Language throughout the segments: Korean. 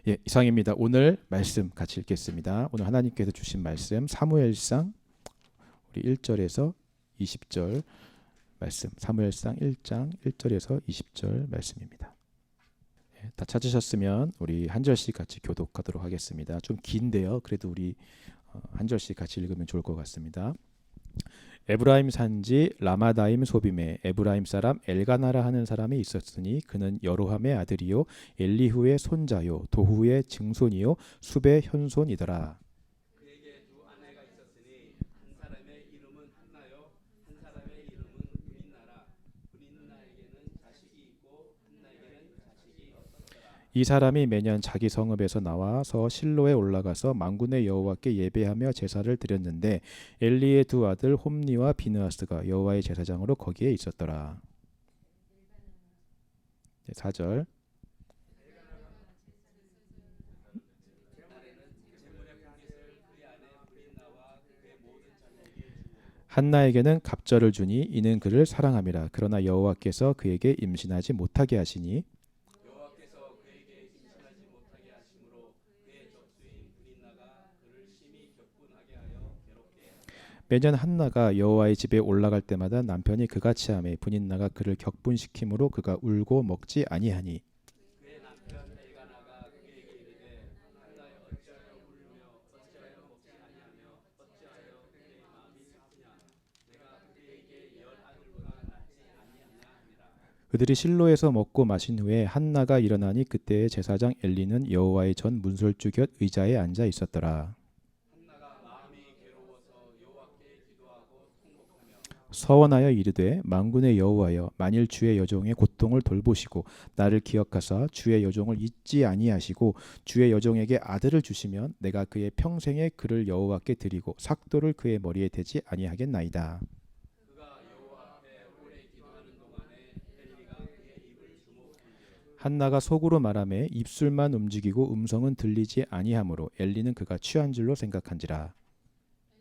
예, 이상입니다. 오늘 말씀 같이 읽겠습니다. 오늘 하나님께서 주신 말씀 사무엘상 우리 1절에서 20절 말씀. 사무엘상 1장 1절에서 20절 말씀입니다. 예, 다 찾으셨으면 우리 한 절씩 같이 교독하도록 하겠습니다. 좀 긴데요. 그래도 우리 한 절씩 같이 읽으면 좋을 것 같습니다. 에브라임 산지 라마다임 소빔에 에브라임 사람 엘가나라 하는 사람이 있었으니 그는 여로함의 아들이요 엘리후의 손자요 도후의 증손이요 숲의 현손이더라. 그에게 두 아내가 있었으니 한 사람의 이름은 한나요 한 사람의 이름은 브린나라. 브린나에게는 자식이 있고 한나에게는 자식이 없었더라. 이 사람이 매년 자기 성읍에서 나와서 실로에 올라가서 만군의 여호와께 예배하며 제사를 드렸는데 엘리의 두 아들 홈니와 비느하스가 여호와의 제사장으로 거기에 있었더라. 4절. 한나에게는 갑절을 주니 이는 그를 사랑함이라. 그러나 여호와께서 그에게 임신하지 못하게 하시니 여호와께서 그에게 임신하지 못하게 하심으로 그의 적수인 브린나가 그를 심히 격분하게 하여 괴롭게 하더라. 매년 한나가 여호와의 집에 올라갈 때마다 남편이 그같이 하매 브린나가 그를 격분시키므로 그가 울고 먹지 아니하니 그의 남편 엘가나가 그에게 이르되 한나여 어찌하여 울며 어찌하여 먹지 아니하며 어찌하여 그의 마음이 슬프냐. 내가 그에게 열 아들보다 낫지 아니하냐 하니라. 그들이 실로에서 먹고 마신 후에 한나가 일어나니 그때의 제사장 엘리는 여호와의 전 문설주 곁 의자에 앉아 있었더라. 한나가 마음이 괴로워서 여호와께 기도하고 통곡하며 서원하여 이르되 만군의 여호와여 만일 주의 여종의 고통을 돌보시고 나를 기억하사 주의 여종을 잊지 아니하시고 주의 여종에게 아들을 주시면 내가 그의 평생에 그를 여호와께 드리고 삭도를 그의 머리에 대지 아니하겠나이다. 그가 여호와 앞에 오래 기도하는 동안에 엘리가 그의 입을 주목한지라. 한나가 속으로 말하매 입술만 움직이고 음성은 들리지 아니하므로 엘리는 그가 취한 줄로 생각한지라.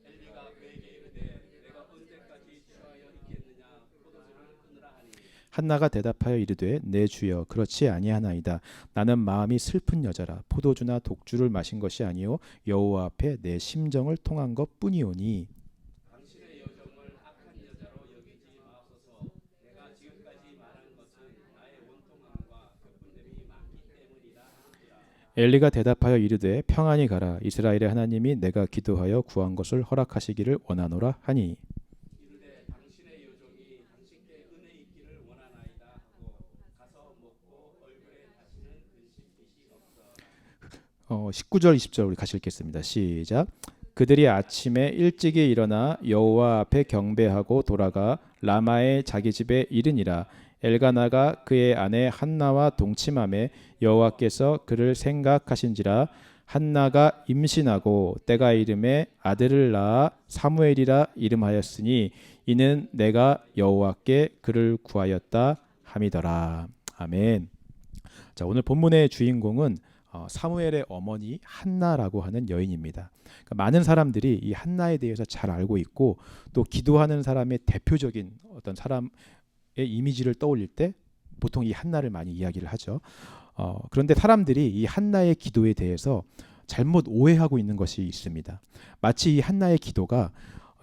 엘리가 그에게 이르되 내가 언제까지 취하여 있겠느냐. 포도주를 끊으라 하니 한나가 대답하여 이르되 내 주여 그렇지 아니하나이다. 나는 마음이 슬픈 여자라. 포도주나 독주를 마신 것이 아니요 여호와 앞에 내 심정을 통한 것뿐이오니 당신의 여종을 악한 여자로 여기지 마옵소서. 내가 지금까지 말한 것은 나의 원통함과 격분됨이 많기 때문이라 하는지라. 엘리가 대답하여 이르되 평안히 가라. 이스라엘의 하나님이 내가 기도하여 구한 것을 허락하시기를 원하노라 하니 이르되 당신의 여종이 당신께 은혜 있기를 원하나이다 하고 가서 먹고 얼굴에 다시는 근심 빛이 없어. 19절 20절 우리 같이 읽겠습니다. 시작. 그들이 아침에 일찍이 일어나 여호와 앞에 경배하고 돌아가 라마의 자기 집에 이르니라. 엘가나가 그의 아내 한나와 동침하매 여호와께서 그를 생각하신지라. 한나가 임신하고 때가 이름에 아들을 낳아 사무엘이라 이름하였으니 이는 내가 여호와께 그를 구하였다 함이더라. 아멘. 자, 오늘 본문의 주인공은 사무엘의 어머니 한나라고 하는 여인입니다. 그러니까 많은 사람들이 이 한나에 대해서 잘 알고 있고 또 기도하는 사람의 대표적인 어떤 사람의 이미지를 떠올릴 때 보통 이 한나를 많이 이야기를 하죠. 그런데 사람들이 이 한나의 기도에 대해서 잘못 오해하고 있는 것이 있습니다. 마치 이 한나의 기도가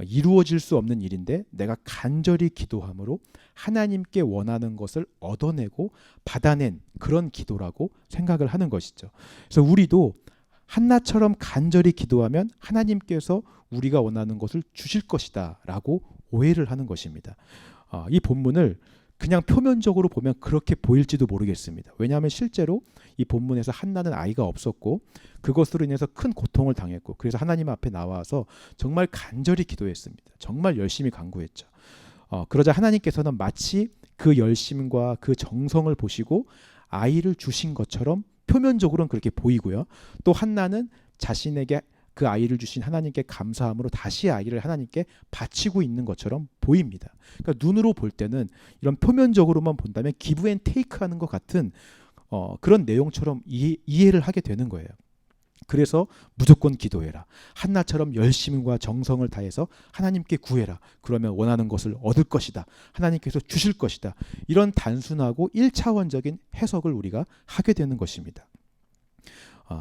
이루어질 수 없는 일인데 내가 간절히 기도함으로 하나님께 원하는 것을 얻어내고 받아낸 그런 기도라고 생각을 하는 것이죠. 그래서 우리도 한나처럼 간절히 기도하면 하나님께서 우리가 원하는 것을 주실 것이다 라고 오해를 하는 것입니다. 이 본문을 그냥 표면적으로 보면 그렇게 보일지도 모르겠습니다. 왜냐하면 실제로 이 본문에서 한나는 아이가 없었고 그것으로 인해서 큰 고통을 당했고 그래서 하나님 앞에 나와서 정말 간절히 기도했습니다. 정말 열심히 간구했죠. 그러자 하나님께서는 마치 그 열심과 그 정성을 보시고 아이를 주신 것처럼 표면적으로는 그렇게 보이고요. 또 한나는 자신에게 그 아이를 주신 하나님께 감사함으로 다시 아이를 하나님께 바치고 있는 것처럼 보입니다. 그러니까 눈으로 볼 때는 이런 표면적으로만 본다면 기브 앤 테이크 하는 것 같은 그런 내용처럼 이해를 하게 되는 거예요. 그래서 무조건 기도해라. 한나처럼 열심과 정성을 다해서 하나님께 구해라. 그러면 원하는 것을 얻을 것이다. 하나님께서 주실 것이다. 이런 단순하고 1차원적인 해석을 우리가 하게 되는 것입니다.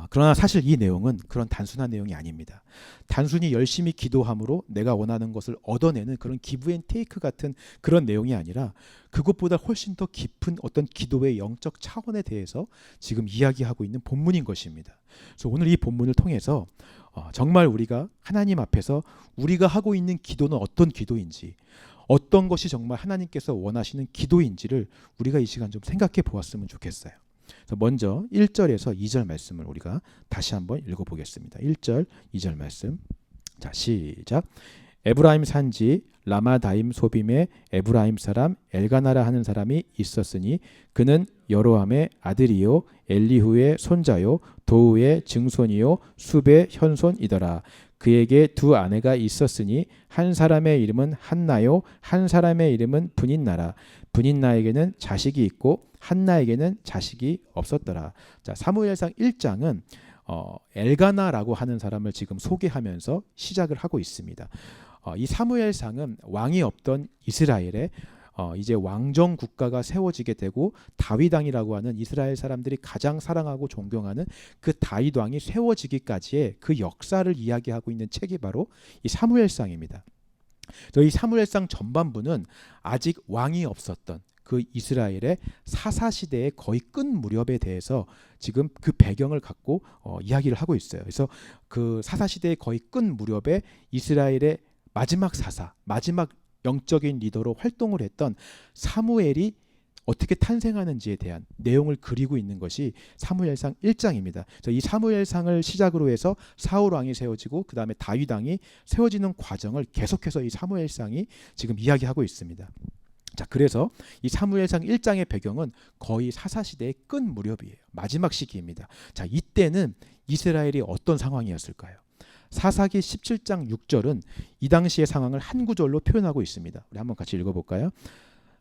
그러나 사실 이 내용은 그런 단순한 내용이 아닙니다. 단순히 열심히 기도함으로 내가 원하는 것을 얻어내는 그런 기브 앤 테이크 같은 그런 내용이 아니라 그것보다 훨씬 더 깊은 어떤 기도의 영적 차원에 대해서 지금 이야기하고 있는 본문인 것입니다. 그래서 오늘 이 본문을 통해서 정말 우리가 하나님 앞에서 우리가 하고 있는 기도는 어떤 기도인지, 어떤 것이 정말 하나님께서 원하시는 기도인지를 우리가 이 시간 좀 생각해 보았으면 좋겠어요. 그래서 먼저 1절에서 2절 말씀을 우리가 다시 한번 읽어보겠습니다. 1절, 2절 말씀. 자, 시작. 에브라임 산지 라마다임 소빔에 에브라임 사람 엘가나라 하는 사람이 있었으니 그는 여로함의 아들이요 엘리후의 손자요 도우의 증손이요 숲의 현손이더라. 그에게 두 아내가 있었으니 한 사람의 이름은 한나요 한 사람의 이름은 분인나라. 분인나에게는 자식이 있고 한나에게는 자식이 없었더라. 자, 사무엘상 1장은 엘가나라고 하는 사람을 지금 소개하면서 시작을 하고 있습니다. 이 사무엘상은 왕이 없던 이스라엘에 이제 왕정 국가가 세워지게 되고 다윗 왕이라고 하는 이스라엘 사람들이 가장 사랑하고 존경하는 그 다윗 왕이 세워지기까지의 그 역사를 이야기하고 있는 책이 바로 이 사무엘상입니다. 이 사무엘상 전반부는 아직 왕이 없었던 그 이스라엘의 사사시대의 거의 끝 무렵에 대해서 지금 그 배경을 갖고 이야기를 하고 있어요. 그래서 그 사사시대의 거의 끝 무렵에 이스라엘의 마지막 사사, 마지막 영적인 리더로 활동을 했던 사무엘이 어떻게 탄생하는지에 대한 내용을 그리고 있는 것이 사무엘상 1장입니다. 그래서 이 사무엘상을 시작으로 해서 사울 왕이 세워지고 그 다음에 다윗 왕이 세워지는 과정을 계속해서 이 사무엘상이 지금 이야기하고 있습니다. 자, 그래서 이 사무엘상 1장의 배경은 거의 사사시대의 끝 무렵이에요. 마지막 시기입니다. 자, 이때는 이스라엘이 어떤 상황이었을까요? 사사기 17장 6절은 이 당시의 상황을 한 구절로 표현하고 있습니다. 우리 한번 같이 읽어볼까요?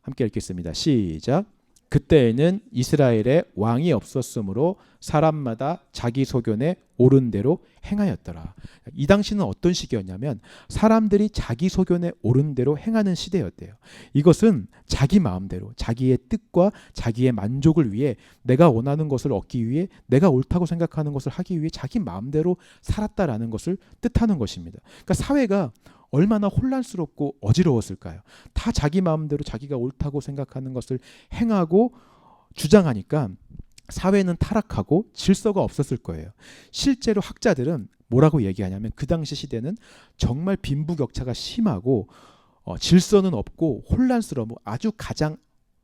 함께 읽겠습니다. 시작. 그때에는 이스라엘에 왕이 없었으므로 사람마다 자기 소견에 옳은 대로 행하였더라. 이 당시는 어떤 시기였냐면 사람들이 자기 소견에 옳은 대로 행하는 시대였대요. 이것은 자기 마음대로 자기의 뜻과 자기의 만족을 위해 내가 원하는 것을 얻기 위해 내가 옳다고 생각하는 것을 하기 위해 자기 마음대로 살았다라는 것을 뜻하는 것입니다. 그러니까 사회가 얼마나 혼란스럽고 어지러웠을까요? 다 자기 마음대로 자기가 옳다고 생각하는 것을 행하고 주장하니까 사회는 타락하고 질서가 없었을 거예요. 실제로 학자들은 뭐라고 얘기하냐면 그 당시 시대는 정말 빈부격차가 심하고 질서는 없고 혼란스러워 아주 가장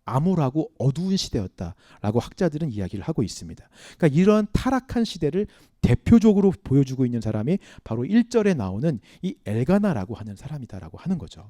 암울하고 어두운 시대였다라고 학자들은 이야기를 하고 있습니다. 그러니까 이런 타락한 시대를 대표적으로 보여주고 있는 사람이 바로 1절에 나오는 이 엘가나라고 하는 사람이다라고 하는 거죠.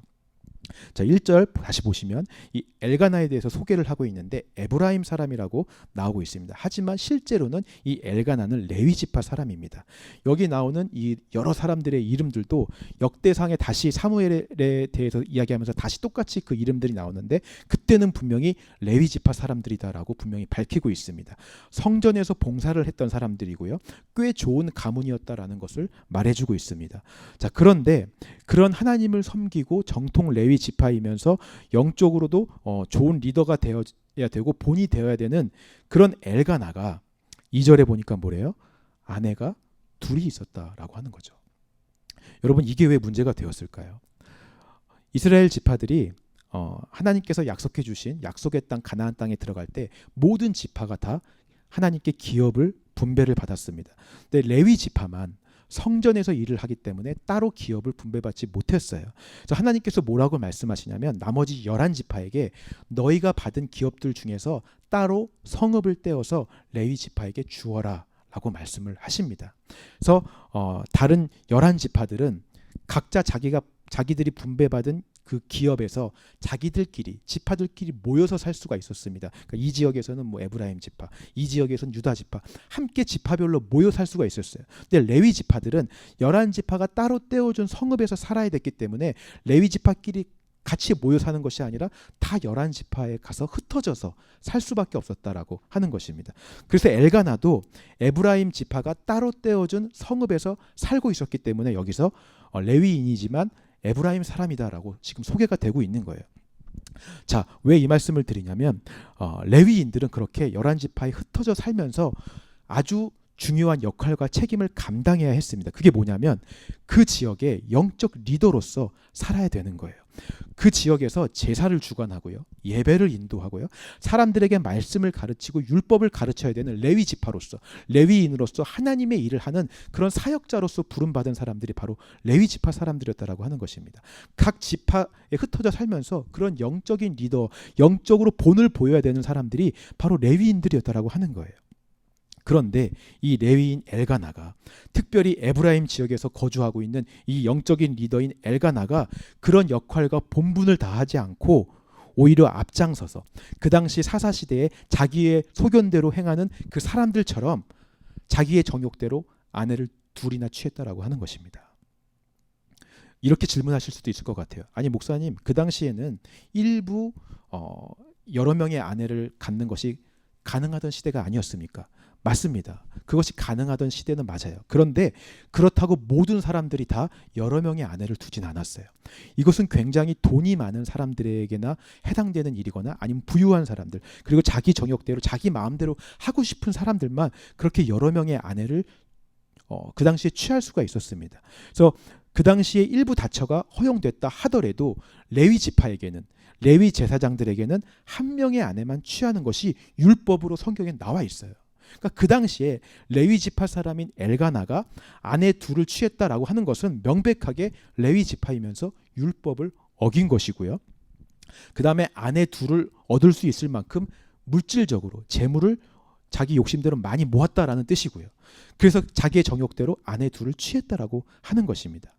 자, 1절 다시 보시면 이 엘가나에 대해서 소개를 하고 있는데 에브라임 사람이라고 나오고 있습니다. 하지만 실제로는 이 엘가나는 레위 지파 사람입니다. 여기 나오는 이 여러 사람들의 이름들도 역대상에 다시 사무엘에 대해서 이야기하면서 다시 똑같이 그 이름들이 나오는데 그때는 분명히 레위 지파 사람들이다라고 분명히 밝히고 있습니다. 성전에서 봉사를 했던 사람들이고요. 꽤 좋은 가문이었다라는 것을 말해주고 있습니다. 자, 그런데 그런 하나님을 섬기고 정통 레위 지파이면서 영적으로도 좋은 리더가 되어야 되고 본이 되어야 되는 그런 엘가나가 2절에 보니까 뭐래요? 아내가 둘이 있었다라고 하는 거죠. 여러분, 이게 왜 문제가 되었을까요? 이스라엘 지파들이 하나님께서 약속해 주신 약속의 땅 가나안 땅에 들어갈 때 모든 지파가 다 하나님께 기업을 분배를 받았습니다. 근데 레위 지파만 성전에서 일을 하기 때문에 따로 기업을 분배받지 못했어요. 그래서 하나님께서 뭐라고 말씀하시냐면 나머지 11지파에게 너희가 받은 기업들 중에서 따로 성읍을 떼어서 레위 지파에게 주어라 라고 말씀을 하십니다. 그래서 다른 11지파들은 각자 자기들이 분배받은 그 기업에서 자기들끼리 지파들끼리 모여서 살 수가 있었습니다. 그러니까 이 지역에서는 뭐 에브라임 지파, 이 지역에서는 유다 지파, 함께 지파별로 모여 살 수가 있었어요. 근데 레위 지파들은 11지파가 따로 떼어준 성읍에서 살아야 됐기 때문에 레위 지파끼리 같이 모여 사는 것이 아니라 다 11지파에 가서 흩어져서 살 수밖에 없었다라고 하는 것입니다. 그래서 엘가나도 에브라임 지파가 따로 떼어준 성읍에서 살고 있었기 때문에 여기서 레위인이지만 에브라임 사람이다라고 지금 소개가 되고 있는 거예요. 자, 왜 이 말씀을 드리냐면 레위인들은 그렇게 11지파에 흩어져 살면서 아주 중요한 역할과 책임을 감당해야 했습니다. 그게 뭐냐면 그 지역의 영적 리더로서 살아야 되는 거예요. 그 지역에서 제사를 주관하고요, 예배를 인도하고요, 사람들에게 말씀을 가르치고 율법을 가르쳐야 되는 레위 지파로서, 레위인으로서 하나님의 일을 하는 그런 사역자로서 부름받은 사람들이 바로 레위 지파 사람들이었다라고 하는 것입니다. 각 지파에 흩어져 살면서 그런 영적인 리더, 영적으로 본을 보여야 되는 사람들이 바로 레위인들이었다라고 하는 거예요. 그런데 이 레위인 엘가나가, 특별히 에브라임 지역에서 거주하고 있는 이 영적인 리더인 엘가나가 그런 역할과 본분을 다하지 않고 오히려 앞장서서 그 당시 사사시대에 자기의 소견대로 행하는 그 사람들처럼 자기의 정욕대로 아내를 둘이나 취했다라고 하는 것입니다. 이렇게 질문하실 수도 있을 것 같아요. 아니 목사님, 그 당시에는 일부 여러 명의 아내를 갖는 것이 가능하던 시대가 아니었습니까? 맞습니다. 그것이 가능하던 시대는 맞아요. 그런데 그렇다고 모든 사람들이 다 여러 명의 아내를 두진 않았어요. 이것은 굉장히 돈이 많은 사람들에게나 해당되는 일이거나 아니면 부유한 사람들, 그리고 자기 정욕대로 자기 마음대로 하고 싶은 사람들만 그렇게 여러 명의 아내를 그 당시에 취할 수가 있었습니다. 그래서 그 당시에 일부 다처가 허용됐다 하더라도 레위 지파에게는, 레위 제사장들에게는 한 명의 아내만 취하는 것이 율법으로 성경에 나와 있어요. 그러니까 그 당시에 레위 지파 사람인 엘가나가 아내 둘을 취했다라고 하는 것은 명백하게 레위 지파이면서 율법을 어긴 것이고요. 그 다음에 아내 둘을 얻을 수 있을 만큼 물질적으로 재물을 자기 욕심대로 많이 모았다라는 뜻이고요. 그래서 자기의 정욕대로 아내 둘을 취했다라고 하는 것입니다.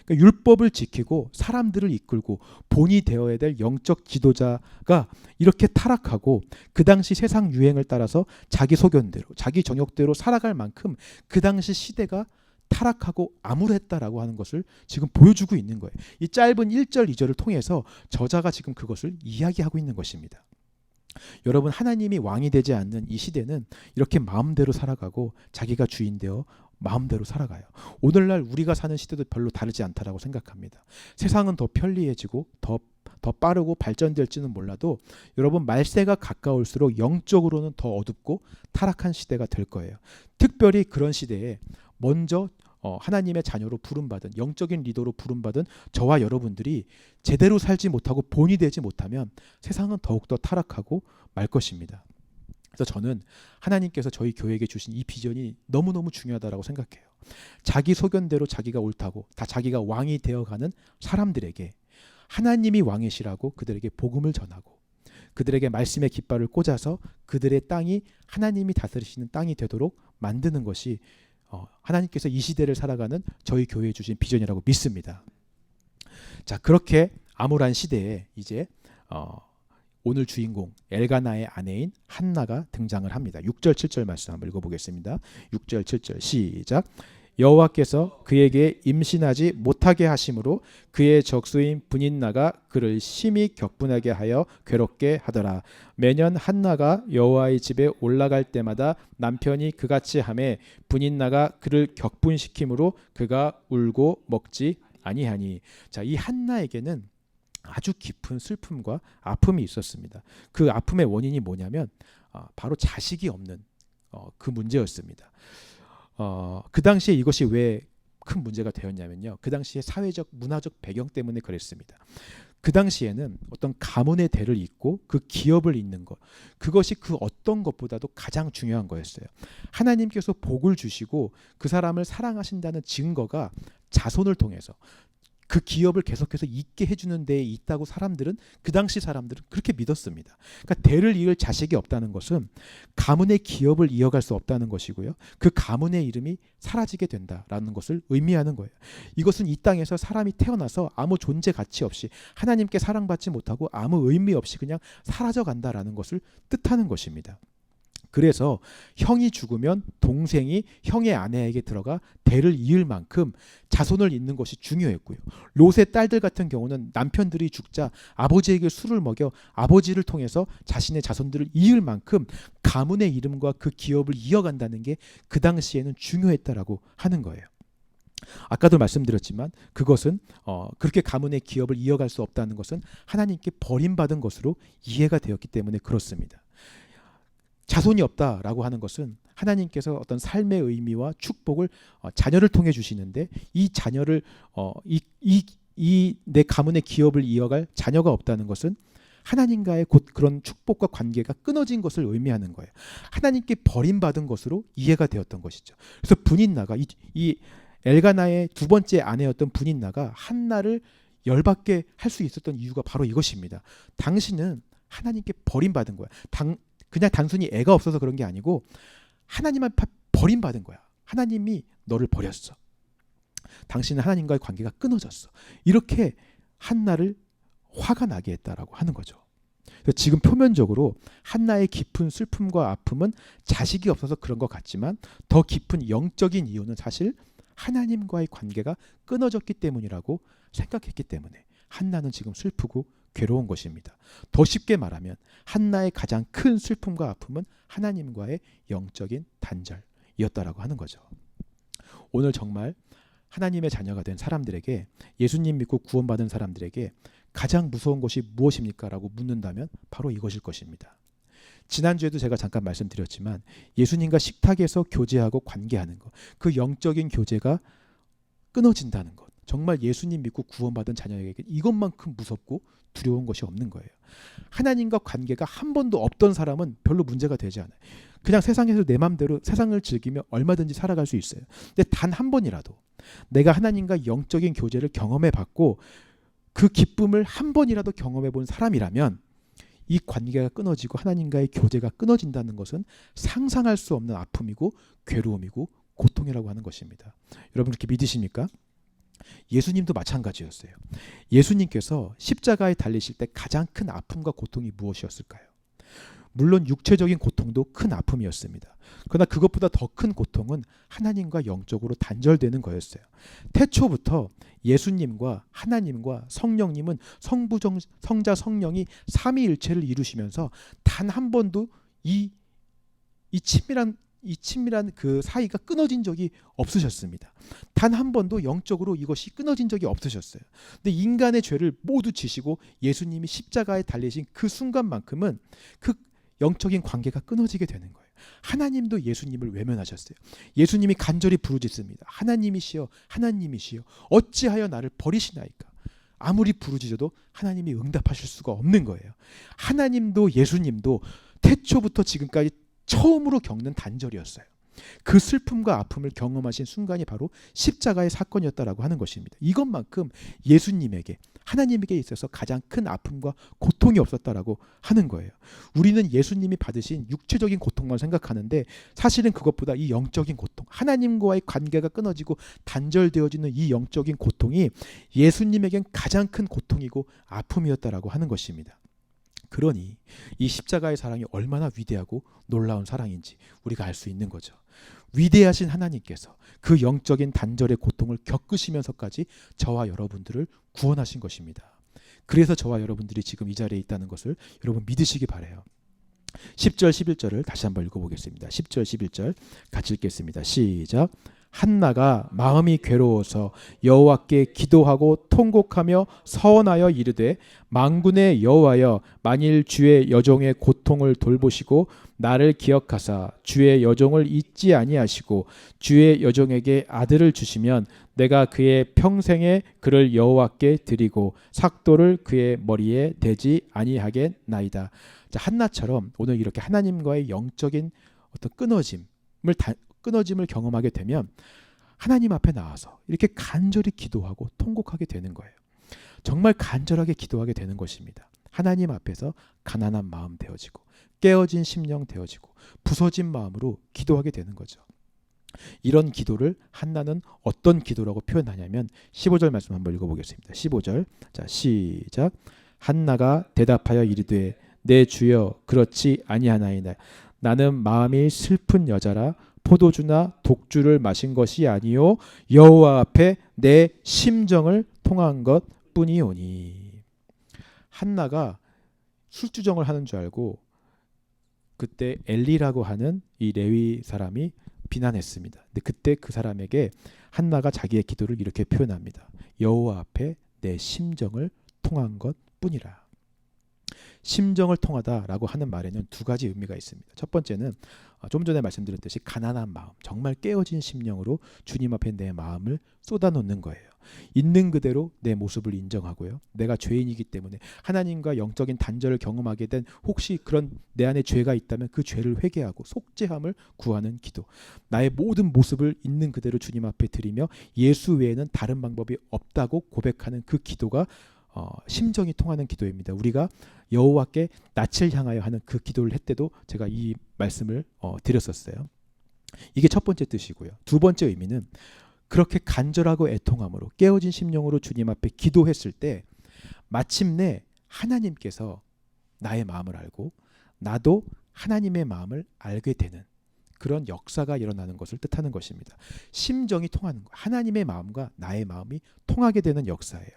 그러니까 율법을 지키고 사람들을 이끌고 본이 되어야 될 영적 지도자가 이렇게 타락하고 그 당시 세상 유행을 따라서 자기 소견대로 자기 정욕대로 살아갈 만큼 그 당시 시대가 타락하고 암울했다라고 하는 것을 지금 보여주고 있는 거예요. 이 짧은 1절 2절을 통해서 저자가 지금 그것을 이야기하고 있는 것입니다. 여러분, 하나님이 왕이 되지 않는 이 시대는 이렇게 마음대로 살아가고 자기가 주인 되어 마음대로 살아가요. 오늘날 우리가 사는 시대도 별로 다르지 않다라고 생각합니다. 세상은 더 편리해지고 더 빠르고 발전될지는 몰라도 여러분, 말세가 가까울수록 영적으로는 더 어둡고 타락한 시대가 될 거예요. 특별히 그런 시대에 먼저 하나님의 자녀로 부름받은, 영적인 리더로 부름받은 저와 여러분들이 제대로 살지 못하고 본이 되지 못하면 세상은 더욱더 타락하고 말 것입니다. 그래서 저는 하나님께서 저희 교회에게 주신 이 비전이 너무너무 중요하다고 생각해요. 자기 소견대로 자기가 옳다고 다 자기가 왕이 되어가는 사람들에게 하나님이 왕이시라고 그들에게 복음을 전하고 그들에게 말씀의 깃발을 꽂아서 그들의 땅이 하나님이 다스리시는 땅이 되도록 만드는 것이 하나님께서 이 시대를 살아가는 저희 교회에 주신 비전이라고 믿습니다. 자, 그렇게 암울한 시대에 이제 오늘 주인공 엘가나의 아내인 한나가 등장을 합니다. 6절 7절 말씀 한번 읽어보겠습니다. 6절 7절 시작. 여호와께서 그에게 임신하지 못하게 하심으로 그의 적수인 브닛나가 그를 심히 격분하게 하여 괴롭게 하더라. 매년 한나가 여호와의 집에 올라갈 때마다 남편이 그같이 하매 브닛나가 그를 격분시키므로 그가 울고 먹지 아니하니. 자, 이 한나에게는 아주 깊은 슬픔과 아픔이 있었습니다. 그 아픔의 원인이 뭐냐면 바로 자식이 없는 그 문제였습니다. 그 당시에 이것이 왜 큰 문제가 되었냐면요. 그 당시에 사회적 문화적 배경 때문에 그랬습니다. 그 당시에는 어떤 가문의 대를 잇고 그 기업을 잇는 것, 그것이 그 어떤 것보다도 가장 중요한 거였어요. 하나님께서 복을 주시고 그 사람을 사랑하신다는 증거가 자손을 통해서 그 기업을 계속해서 있게 해주는 데에 있다고 사람들은, 그 당시 사람들은 그렇게 믿었습니다. 그러니까 대를 이을 자식이 없다는 것은 가문의 기업을 이어갈 수 없다는 것이고요. 그 가문의 이름이 사라지게 된다라는 것을 의미하는 거예요. 이것은 이 땅에서 사람이 태어나서 아무 존재 가치 없이 하나님께 사랑받지 못하고 아무 의미 없이 그냥 사라져간다라는 것을 뜻하는 것입니다. 그래서 형이 죽으면 동생이 형의 아내에게 들어가 대를 이을 만큼 자손을 잇는 것이 중요했고요. 롯의 딸들 같은 경우는 남편들이 죽자 아버지에게 술을 먹여 아버지를 통해서 자신의 자손들을 이을 만큼 가문의 이름과 그 기업을 이어간다는 게 그 당시에는 중요했다라고 하는 거예요. 아까도 말씀드렸지만 그것은 그렇게 가문의 기업을 이어갈 수 없다는 것은 하나님께 버림받은 것으로 이해가 되었기 때문에 그렇습니다. 자손이 없다라고 하는 것은 하나님께서 어떤 삶의 의미와 축복을 자녀를 통해 주시는데 이 자녀를 이 내 가문의 기업을 이어갈 자녀가 없다는 것은 하나님과의 곧 그런 축복과 관계가 끊어진 것을 의미하는 거예요. 하나님께 버림받은 것으로 이해가 되었던 것이죠. 그래서 분인나가 이 엘가나의 두 번째 아내였던 분인나가 한나를 열받게 할 수 있었던 이유가 바로 이것입니다. 당신은 하나님께 버림받은 거야. 그냥 단순히 애가 없어서 그런 게 아니고 하나님 앞에 버림받은 거야. 하나님이 너를 버렸어. 당신은 하나님과의 관계가 끊어졌어. 이렇게 한나를 화가 나게 했다라고 하는 거죠. 지금 표면적으로 한나의 깊은 슬픔과 아픔은 자식이 없어서 그런 것 같지만 더 깊은 영적인 이유는 사실 하나님과의 관계가 끊어졌기 때문이라고 생각했기 때문에 한나는 지금 슬프고 괴로운 것입니다. 더 쉽게 말하면 한나의 가장 큰 슬픔과 아픔은 하나님과의 영적인 단절이었다라고 하는 거죠. 오늘 정말 하나님의 자녀가 된 사람들에게, 예수님 믿고 구원받은 사람들에게 가장 무서운 것이 무엇입니까? 라고 묻는다면 바로 이것일 것입니다. 지난주에도 제가 잠깐 말씀드렸지만 예수님과 식탁에서 교제하고 관계하는 것, 그 영적인 교제가 끊어진다는 것, 정말 예수님 믿고 구원받은 자녀에게 이것만큼 무섭고 두려운 것이 없는 거예요. 하나님과 관계가 한 번도 없던 사람은 별로 문제가 되지 않아요. 그냥 세상에서 내 마음대로 세상을 즐기며 얼마든지 살아갈 수 있어요. 근데 단 한 번이라도 내가 하나님과 영적인 교제를 경험해 봤고 그 기쁨을 한 번이라도 경험해 본 사람이라면 이 관계가 끊어지고 하나님과의 교제가 끊어진다는 것은 상상할 수 없는 아픔이고 괴로움이고 고통이라고 하는 것입니다. 여러분 그렇게 믿으십니까? 예수님도 마찬가지였어요. 예수님께서 십자가에 달리실 때 가장 큰 아픔과 고통이 무엇이었을까요? 물론 육체적인 고통도 큰 아픔이었습니다. 그러나 그것보다 더 큰 고통은 하나님과 영적으로 단절되는 거였어요. 태초부터 예수님과 하나님과 성령님은 성자 성령이 삼위일체를 이루시면서 단 한 번도 이 친밀한 그 사이가 끊어진 적이 없으셨습니다. 단 한 번도 영적으로 이것이 끊어진 적이 없으셨어요. 근데 인간의 죄를 모두 지시고 예수님이 십자가에 달리신 그 순간만큼은 그 영적인 관계가 끊어지게 되는 거예요. 하나님도 예수님을 외면하셨어요. 예수님이 간절히 부르짖습니다. 하나님이시여, 하나님이시여, 어찌하여 나를 버리시나이까? 아무리 부르짖어도 하나님이 응답하실 수가 없는 거예요. 하나님도 예수님도 태초부터 지금까지 처음으로 겪는 단절이었어요. 그 슬픔과 아픔을 경험하신 순간이 바로 십자가의 사건이었다라고 하는 것입니다. 이것만큼 예수님에게, 하나님에게 있어서 가장 큰 아픔과 고통이 없었다라고 하는 거예요. 우리는 예수님이 받으신 육체적인 고통만 생각하는데 사실은 그것보다 이 영적인 고통, 하나님과의 관계가 끊어지고 단절되어지는 이 영적인 고통이 예수님에겐 가장 큰 고통이고 아픔이었다라고 하는 것입니다. 그러니 이 십자가의 사랑이 얼마나 위대하고 놀라운 사랑인지 우리가 알 수 있는 거죠. 위대하신 하나님께서 그 영적인 단절의 고통을 겪으시면서까지 저와 여러분들을 구원하신 것입니다. 그래서 저와 여러분들이 지금 이 자리에 있다는 것을 여러분 믿으시기 바라요. 10절 11절을 다시 한번 읽어보겠습니다. 10절 11절 같이 읽겠습니다. 시작. 한나가 마음이 괴로워서 여호와께 기도하고 통곡하며 서원하여 이르되 만군의 여호와여, 만일 주의 여종의 고통을 돌보시고 나를 기억하사 주의 여종을 잊지 아니하시고 주의 여종에게 아들을 주시면 내가 그의 평생에 그를 여호와께 드리고 삭도를 그의 머리에 대지 아니하겠나이다. 자, 한나처럼 오늘 이렇게 하나님과의 영적인 어떤 끊어짐을 경험하게 되면 하나님 앞에 나와서 이렇게 간절히 기도하고 통곡하게 되는 거예요. 정말 간절하게 기도하게 되는 것입니다. 하나님 앞에서 가난한 마음 되어지고 깨어진 심령 되어지고 부서진 마음으로 기도하게 되는 거죠. 이런 기도를 한나는 어떤 기도라고 표현하냐면 15절 말씀 한번 읽어보겠습니다. 15절 자 시작. 한나가 대답하여 이르되 내 주여 그렇지 아니하나이다. 나는 마음이 슬픈 여자라 포도주나 독주를 마신 것이 아니요 여호와 앞에 내 심정을 통한 것뿐이오니. 한나가 술주정을 하는 줄 알고 그때 엘리라고 하는 이 레위 사람이 비난했습니다. 근데 그때 그 사람에게 한나가 자기의 기도를 이렇게 표현합니다. 여호와 앞에 내 심정을 통한 것뿐이라. 심정을 통하다라고 하는 말에는 두 가지 의미가 있습니다. 첫 번째는 좀 전에 말씀드렸듯이 가난한 마음, 정말 깨어진 심령으로 주님 앞에 내 마음을 쏟아놓는 거예요. 있는 그대로 내 모습을 인정하고요. 내가 죄인이기 때문에 하나님과 영적인 단절을 경험하게 된 혹시 그런 내 안에 죄가 있다면 그 죄를 회개하고 속죄함을 구하는 기도. 나의 모든 모습을 있는 그대로 주님 앞에 드리며 예수 외에는 다른 방법이 없다고 고백하는 그 기도가 심정이 통하는 기도입니다. 우리가 여호와께 낯을 향하여 하는 그 기도를 했때도 제가 이 말씀을 드렸었어요. 이게 첫 번째 뜻이고요. 두 번째 의미는 그렇게 간절하고 애통함으로 깨어진 심령으로 주님 앞에 기도했을 때 마침내 하나님께서 나의 마음을 알고 나도 하나님의 마음을 알게 되는 그런 역사가 일어나는 것을 뜻하는 것입니다. 심정이 통하는 것, 하나님의 마음과 나의 마음이 통하게 되는 역사예요.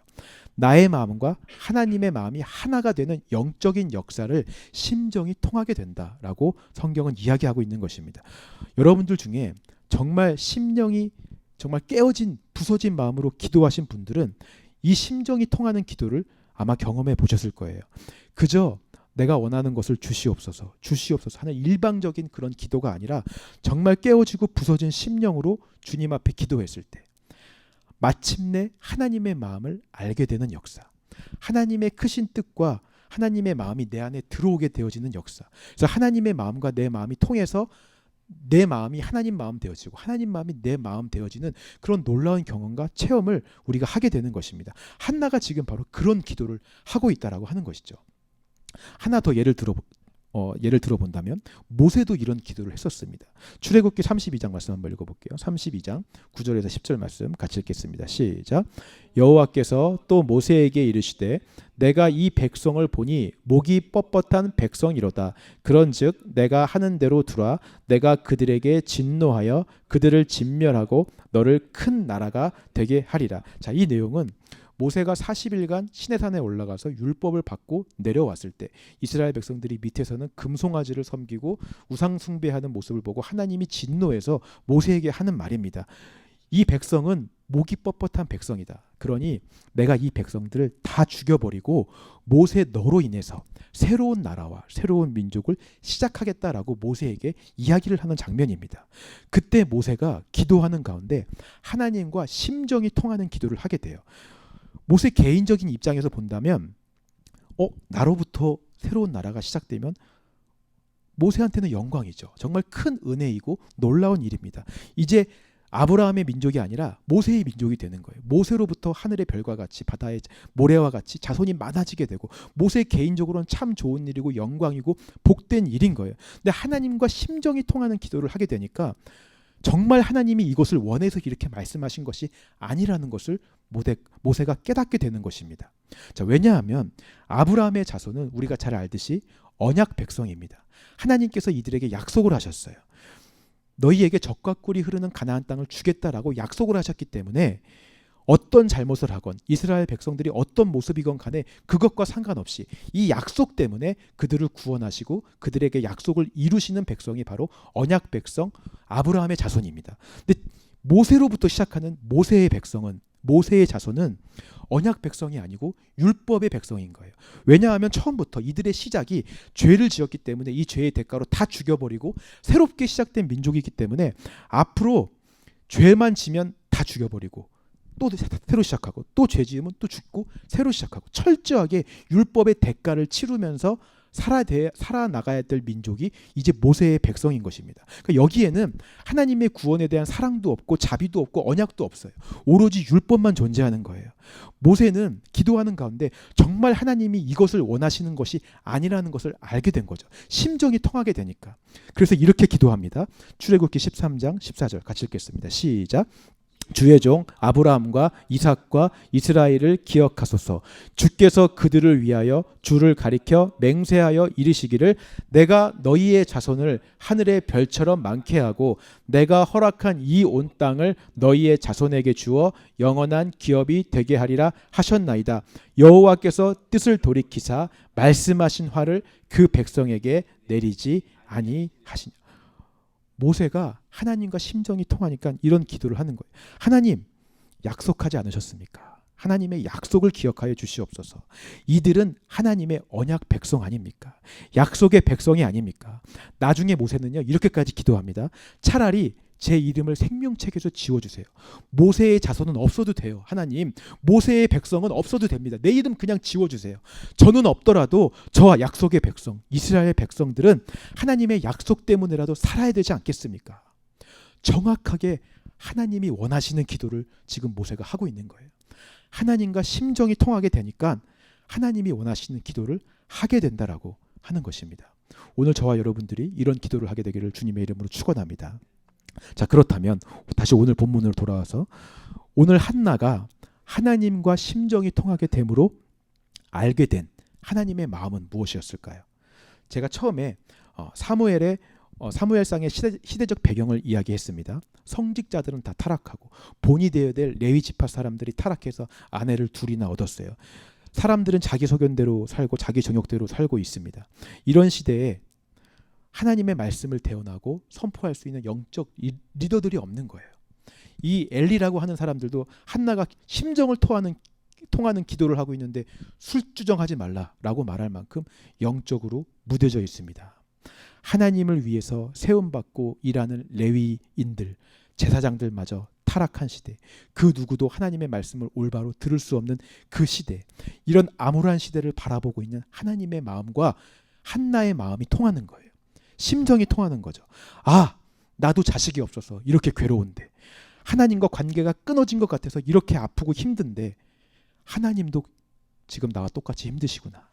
나의 마음과 하나님의 마음이 하나가 되는 영적인 역사를 심정이 통하게 된다라고 성경은 이야기하고 있는 것입니다. 여러분들 중에 정말 심령이 정말 깨어진 부서진 마음으로 기도하신 분들은 이 심정이 통하는 기도를 아마 경험해 보셨을 거예요. 그저 내가 원하는 것을 주시옵소서 하는 일방적인 그런 기도가 아니라 정말 깨어지고 부서진 심령으로 주님 앞에 기도했을 때 마침내 하나님의 마음을 알게 되는 역사, 하나님의 크신 뜻과 하나님의 마음이 내 안에 들어오게 되어지는 역사. 그래서 하나님의 마음과 내 마음이 통해서 내 마음이 하나님 마음 되어지고 하나님 마음이 내 마음 되어지는 그런 놀라운 경험과 체험을 우리가 하게 되는 것입니다. 한나가 지금 바로 그런 기도를 하고 있다라고 하는 것이죠. 하나 더 예를 들어본다면 모세도 이런 기도를 했었습니다. 출애굽기 32장 말씀 한번 읽어볼게요. 32장 9절에서 10절 말씀 같이 읽겠습니다. 시작. 여호와께서 또 모세에게 이르시되 내가 이 백성을 보니 목이 뻣뻣한 백성이로다. 그런즉 내가 하는 대로 두라. 내가 그들에게 진노하여 그들을 진멸하고 너를 큰 나라가 되게 하리라. 자, 이 내용은 모세가 40일간 시내산에 올라가서 율법을 받고 내려왔을 때 이스라엘 백성들이 밑에서는 금송아지를 섬기고 우상 숭배하는 모습을 보고 하나님이 진노해서 모세에게 하는 말입니다. 이 백성은 목이 뻣뻣한 백성이다. 그러니 내가 이 백성들을 다 죽여버리고 모세 너로 인해서 새로운 나라와 새로운 민족을 시작하겠다라고 모세에게 이야기를 하는 장면입니다. 그때 모세가 기도하는 가운데 하나님과 심정이 통하는 기도를 하게 돼요. 모세 개인적인 입장에서 본다면 나로부터 새로운 나라가 시작되면 모세한테는 영광이죠. 정말 큰 은혜이고 놀라운 일입니다. 이제 아브라함의 민족이 아니라 모세의 민족이 되는 거예요. 모세로부터 하늘의 별과 같이 바다의 모래와 같이 자손이 많아지게 되고 모세 개인적으로는 참 좋은 일이고 영광이고 복된 일인 거예요. 근데 하나님과 심정이 통하는 기도를 하게 되니까 정말 하나님이 이것을 원해서 이렇게 말씀하신 것이 아니라는 것을 모세가 깨닫게 되는 것입니다. 자, 왜냐하면 아브라함의 자손은 우리가 잘 알듯이 언약 백성입니다. 하나님께서 이들에게 약속을 하셨어요. 너희에게 젖과 꿀이 흐르는 가나안 땅을 주겠다라고 약속을 하셨기 때문에 어떤 잘못을 하건 이스라엘 백성들이 어떤 모습이건 간에 그것과 상관없이 이 약속 때문에 그들을 구원하시고 그들에게 약속을 이루시는 백성이 바로 언약 백성 아브라함의 자손입니다. 근데 모세로부터 시작하는 모세의 자손은 언약 백성이 아니고 율법의 백성인 거예요. 왜냐하면 처음부터 이들의 시작이 죄를 지었기 때문에 이 죄의 대가로 다 죽여버리고 새롭게 시작된 민족이기 때문에 앞으로 죄만 지면 다 죽여버리고 또 새로 시작하고 또 죄 지으면 또 죽고 새로 시작하고 철저하게 율법의 대가를 치르면서 살아나가야 될 민족이 이제 모세의 백성인 것입니다. 그러니까 여기에는 하나님의 구원에 대한 사랑도 없고 자비도 없고 언약도 없어요. 오로지 율법만 존재하는 거예요. 모세는 기도하는 가운데 정말 하나님이 이것을 원하시는 것이 아니라는 것을 알게 된 거죠. 심정이 통하게 되니까. 그래서 이렇게 기도합니다. 출애굽기 13장 14절 같이 읽겠습니다. 시작. 주의 종 아브라함과 이삭과 이스라엘을 기억하소서. 주께서 그들을 위하여 주를 가리켜 맹세하여 이르시기를 내가 너희의 자손을 하늘의 별처럼 많게 하고 내가 허락한 이 온 땅을 너희의 자손에게 주어 영원한 기업이 되게 하리라 하셨나이다. 여호와께서 뜻을 돌이키사 말씀하신 화를 그 백성에게 내리지 아니하시냐. 모세가 하나님과 심정이 통하니까 이런 기도를 하는 거예요. 하나님, 약속하지 않으셨습니까? 하나님의 약속을 기억하여 주시옵소서. 이들은 하나님의 언약 백성 아닙니까? 약속의 백성이 아닙니까? 나중에 모세는요 이렇게까지 기도합니다. 차라리 제 이름을 생명책에서 지워주세요. 모세의 자손은 없어도 돼요. 하나님, 모세의 백성은 없어도 됩니다. 내 이름 그냥 지워주세요. 저는 없더라도 저와 약속의 백성, 이스라엘 백성들은 하나님의 약속 때문에라도 살아야 되지 않겠습니까? 정확하게 하나님이 원하시는 기도를 지금 모세가 하고 있는 거예요. 하나님과 심정이 통하게 되니까 하나님이 원하시는 기도를 하게 된다라고 하는 것입니다. 오늘 저와 여러분들이 이런 기도를 하게 되기를 주님의 이름으로 축원합니다. 자, 그렇다면 다시 오늘 본문으로 돌아와서 오늘 한나가 하나님과 심정이 통하게 됨으로 알게 된 하나님의 마음은 무엇이었을까요? 제가 처음에 사무엘상의 시대적 배경을 이야기했습니다. 성직자들은 다 타락하고 본이 되어야 될 레위 지파 사람들이 타락해서 아내를 둘이나 얻었어요. 사람들은 자기 소견대로 살고 자기 정욕대로 살고 있습니다. 이런 시대에 하나님의 말씀을 대언하고 선포할 수 있는 영적 리더들이 없는 거예요. 이 엘리라고 하는 사람들도 한나가 심정을 통하는 기도를 하고 있는데 술주정하지 말라라고 말할 만큼 영적으로 무뎌져 있습니다. 하나님을 위해서 세움받고 일하는 레위인들, 제사장들마저 타락한 시대, 그 누구도 하나님의 말씀을 올바로 들을 수 없는 그 시대, 이런 암울한 시대를 바라보고 있는 하나님의 마음과 한나의 마음이 통하는 거예요. 심정이 통하는 거죠. 아, 나도 자식이 없어서 이렇게 괴로운데, 하나님과 관계가 끊어진 것 같아서 이렇게 아프고 힘든데 하나님도 지금 나와 똑같이 힘드시구나.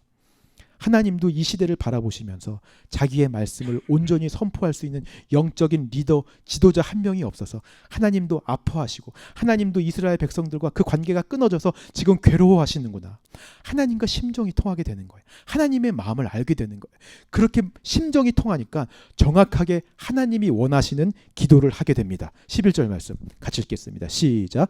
하나님도 이 시대를 바라보시면서 자기의 말씀을 온전히 선포할 수 있는 영적인 리더, 지도자 한 명이 없어서 하나님도 아파하시고 하나님도 이스라엘 백성들과 그 관계가 끊어져서 지금 괴로워하시는구나. 하나님과 심정이 통하게 되는 거예요. 하나님의 마음을 알게 되는 거예요. 그렇게 심정이 통하니까 정확하게 하나님이 원하시는 기도를 하게 됩니다. 11절 말씀 같이 읽겠습니다. 시작.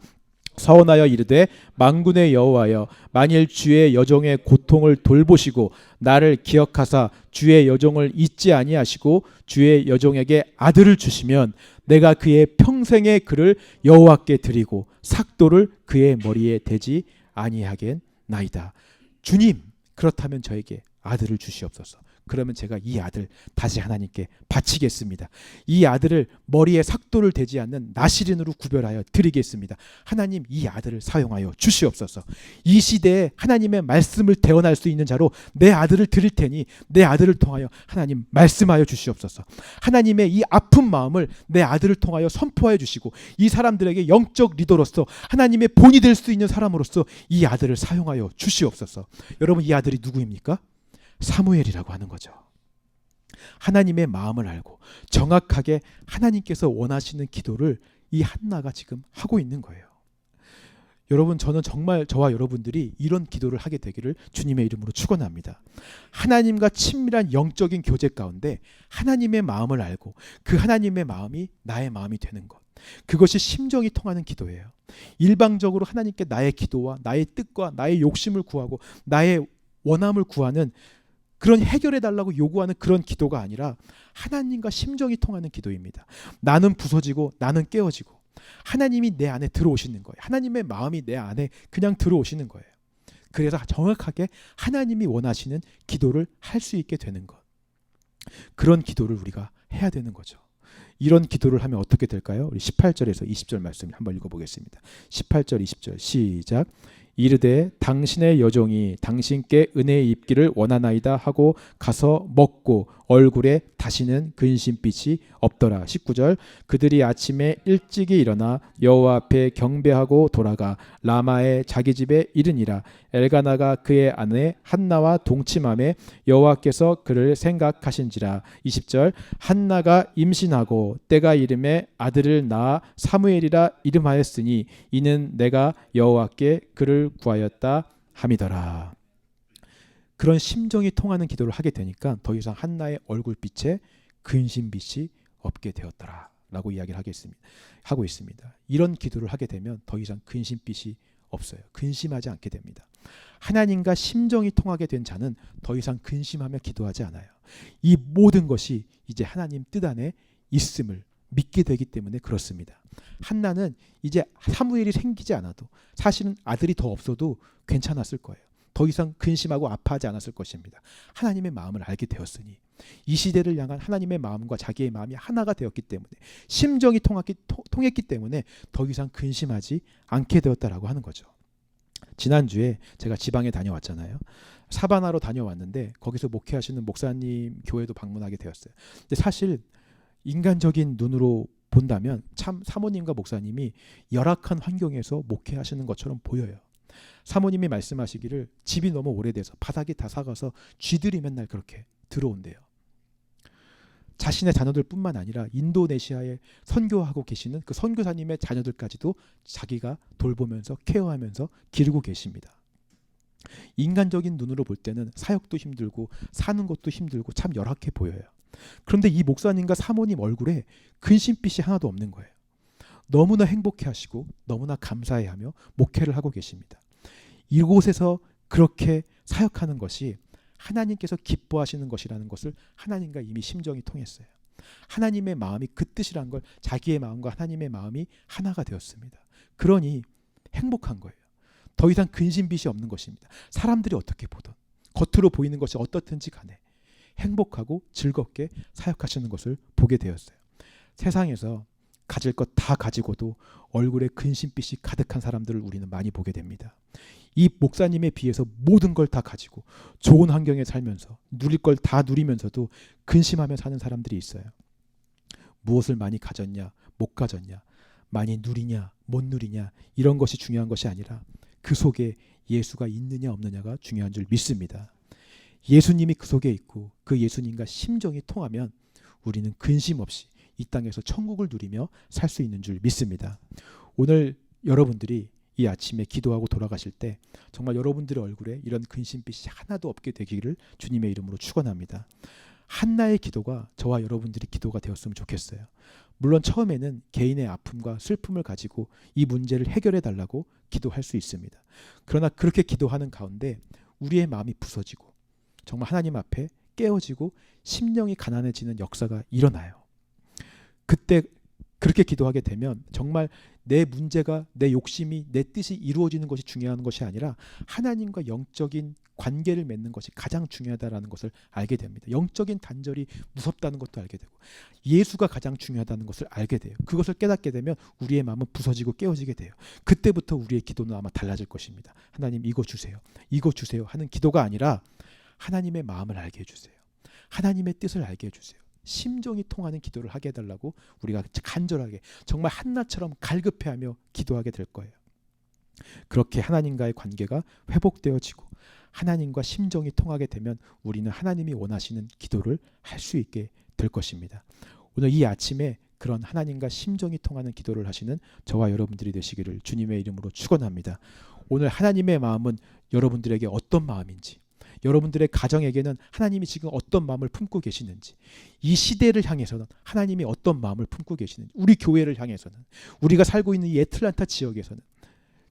서원하여 이르되 만군의 여호와여, 만일 주의 여종의 고통을 돌보시고 나를 기억하사 주의 여종을 잊지 아니하시고 주의 여종에게 아들을 주시면 내가 그의 평생의 그를 여호와께 드리고 삭도를 그의 머리에 대지 아니하겠나이다. 주님, 그렇다면 저에게 아들을 주시옵소서. 그러면 제가 이 아들 다시 하나님께 바치겠습니다. 이 아들을 머리에 삭도를 대지 않는 나시린으로 구별하여 드리겠습니다. 하나님, 이 아들을 사용하여 주시옵소서. 이 시대에 하나님의 말씀을 대언할 수 있는 자로 내 아들을 드릴 테니 내 아들을 통하여 하나님 말씀하여 주시옵소서. 하나님의 이 아픈 마음을 내 아들을 통하여 선포하여 주시고 이 사람들에게 영적 리더로서 하나님의 본이 될 수 있는 사람으로서 이 아들을 사용하여 주시옵소서. 여러분, 이 아들이 누구입니까? 사무엘이라고 하는 거죠. 하나님의 마음을 알고 정확하게 하나님께서 원하시는 기도를 이 한나가 지금 하고 있는 거예요. 여러분, 저는 정말 저와 여러분들이 이런 기도를 하게 되기를 주님의 이름으로 축원합니다. 하나님과 친밀한 영적인 교제 가운데 하나님의 마음을 알고 그 하나님의 마음이 나의 마음이 되는 것, 그것이 심정이 통하는 기도예요. 일방적으로 하나님께 나의 기도와 나의 뜻과 나의 욕심을 구하고 나의 원함을 구하는, 그런 해결해달라고 요구하는 그런 기도가 아니라 하나님과 심정이 통하는 기도입니다. 나는 부서지고 나는 깨어지고 하나님이 내 안에 들어오시는 거예요. 하나님의 마음이 내 안에 그냥 들어오시는 거예요. 그래서 정확하게 하나님이 원하시는 기도를 할 수 있게 되는 것, 그런 기도를 우리가 해야 되는 거죠. 이런 기도를 하면 어떻게 될까요? 우리 18절에서 20절 말씀을 한번 읽어보겠습니다. 18절 20절 시작. 이르되 당신의 여종이 당신께 은혜 입기를 원하나이다 하고 가서 먹고 얼굴에 다시는 근심빛이 없더라. 19절 그들이 아침에 일찍이 일어나 여호와 앞에 경배하고 돌아가 라마의 자기 집에 이르니라. 엘가나가 그의 아내 한나와 동침하매 여호와께서 그를 생각하신지라. 20절 한나가 임신하고 때가 이름에 아들을 낳아 사무엘이라 이름하였으니 이는 내가 여호와께 그를 구하였다 함이더라. 그런 심정이 통하는 기도를 하게 되니까 더 이상 한나의 얼굴빛에 근심빛이 없게 되었더라 라고 이야기를 하고 있습니다. 이런 기도를 하게 되면 더 이상 근심빛이 없어요. 근심하지 않게 됩니다. 하나님과 심정이 통하게 된 자는 더 이상 근심하며 기도하지 않아요. 이 모든 것이 이제 하나님 뜻 안에 있음을 믿게 되기 때문에 그렇습니다. 한나는 이제 사무엘이 생기지 않아도 사실은 아들이 더 없어도 괜찮았을 거예요. 더 이상 근심하고 아파하지 않았을 것입니다. 하나님의 마음을 알게 되었으니 이 시대를 향한 하나님의 마음과 자기의 마음이 하나가 되었기 때문에 심정이 통했기 때문에 더 이상 근심하지 않게 되었다라고 하는 거죠. 지난주에 제가 지방에 다녀왔잖아요. 사바나로 다녀왔는데 거기서 목회하시는 목사님 교회도 방문하게 되었어요. 근데 사실 인간적인 눈으로 본다면 참 사모님과 목사님이 열악한 환경에서 목회하시는 것처럼 보여요. 사모님이 말씀하시기를 집이 너무 오래돼서 바닥이 다 삭아서 쥐들이 맨날 그렇게 들어온대요. 자신의 자녀들뿐만 아니라 인도네시아에 선교하고 계시는 그 선교사님의 자녀들까지도 자기가 돌보면서 케어하면서 기르고 계십니다. 인간적인 눈으로 볼 때는 사역도 힘들고 사는 것도 힘들고 참 열악해 보여요. 그런데 이 목사님과 사모님 얼굴에 근심빛이 하나도 없는 거예요. 너무나 행복해하시고 너무나 감사해하며 목회를 하고 계십니다. 이곳에서 그렇게 사역하는 것이 하나님께서 기뻐하시는 것이라는 것을 하나님과 이미 심정이 통했어요. 하나님의 마음이 그 뜻이란 걸 자기의 마음과 하나님의 마음이 하나가 되었습니다. 그러니 행복한 거예요. 더 이상 근심빛이 없는 것입니다. 사람들이 어떻게 보든 겉으로 보이는 것이 어떻든지 간에 행복하고 즐겁게 사역하시는 것을 보게 되었어요. 세상에서 가질 것 다 가지고도 얼굴에 근심빛이 가득한 사람들을 우리는 많이 보게 됩니다. 이 목사님에 비해서 모든 걸 다 가지고 좋은 환경에 살면서 누릴 걸 다 누리면서도 근심하며 사는 사람들이 있어요. 무엇을 많이 가졌냐, 못 가졌냐, 많이 누리냐, 못 누리냐 이런 것이 중요한 것이 아니라 그 속에 예수가 있느냐 없느냐가 중요한 줄 믿습니다. 예수님이 그 속에 있고 그 예수님과 심정이 통하면 우리는 근심 없이 이 땅에서 천국을 누리며 살 수 있는 줄 믿습니다. 오늘 여러분들이 이 아침에 기도하고 돌아가실 때 정말 여러분들의 얼굴에 이런 근심빛이 하나도 없게 되기를 주님의 이름으로 축원합니다. 한나의 기도가 저와 여러분들이 기도가 되었으면 좋겠어요. 물론 처음에는 개인의 아픔과 슬픔을 가지고 이 문제를 해결해 달라고 기도할 수 있습니다. 그러나 그렇게 기도하는 가운데 우리의 마음이 부서지고 정말 하나님 앞에 깨어지고 심령이 가난해지는 역사가 일어나요. 그때 그렇게 기도하게 되면 정말 내 문제가 내 욕심이 내 뜻이 이루어지는 것이 중요한 것이 아니라 하나님과 영적인 관계를 맺는 것이 가장 중요하다는 것을 알게 됩니다. 영적인 단절이 무섭다는 것도 알게 되고 예수가 가장 중요하다는 것을 알게 돼요. 그것을 깨닫게 되면 우리의 마음은 부서지고 깨어지게 돼요. 그때부터 우리의 기도는 아마 달라질 것입니다. 하나님 이거 주세요. 이거 주세요 하는 기도가 아니라 하나님의 마음을 알게 해주세요. 하나님의 뜻을 알게 해주세요. 심정이 통하는 기도를 하게 해달라고 우리가 간절하게 정말 한나처럼 갈급해하며 기도하게 될 거예요. 그렇게 하나님과의 관계가 회복되어지고 하나님과 심정이 통하게 되면 우리는 하나님이 원하시는 기도를 할 수 있게 될 것입니다. 오늘 이 아침에 그런 하나님과 심정이 통하는 기도를 하시는 저와 여러분들이 되시기를 주님의 이름으로 축원합니다. 오늘 하나님의 마음은 여러분들에게 어떤 마음인지 여러분들의 가정에게는 하나님이 지금 어떤 마음을 품고 계시는지 이 시대를 향해서는 하나님이 어떤 마음을 품고 계시는지 우리 교회를 향해서는 우리가 살고 있는 이 애틀란타 지역에서는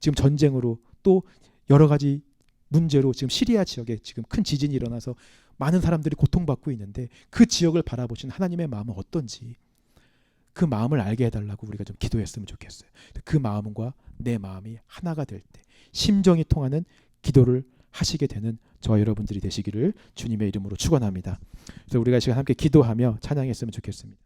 지금 전쟁으로 또 여러 가지 문제로 지금 시리아 지역에 지금 큰 지진이 일어나서 많은 사람들이 고통받고 있는데 그 지역을 바라보시는 하나님의 마음은 어떤지 그 마음을 알게 해달라고 우리가 좀 기도했으면 좋겠어요. 그 마음과 내 마음이 하나가 될 때 심정이 통하는 기도를 하시게 되는 저와 여러분들이 되시기를 주님의 이름으로 축원합니다. 그래서 우리가 이 시간 함께 기도하며 찬양했으면 좋겠습니다.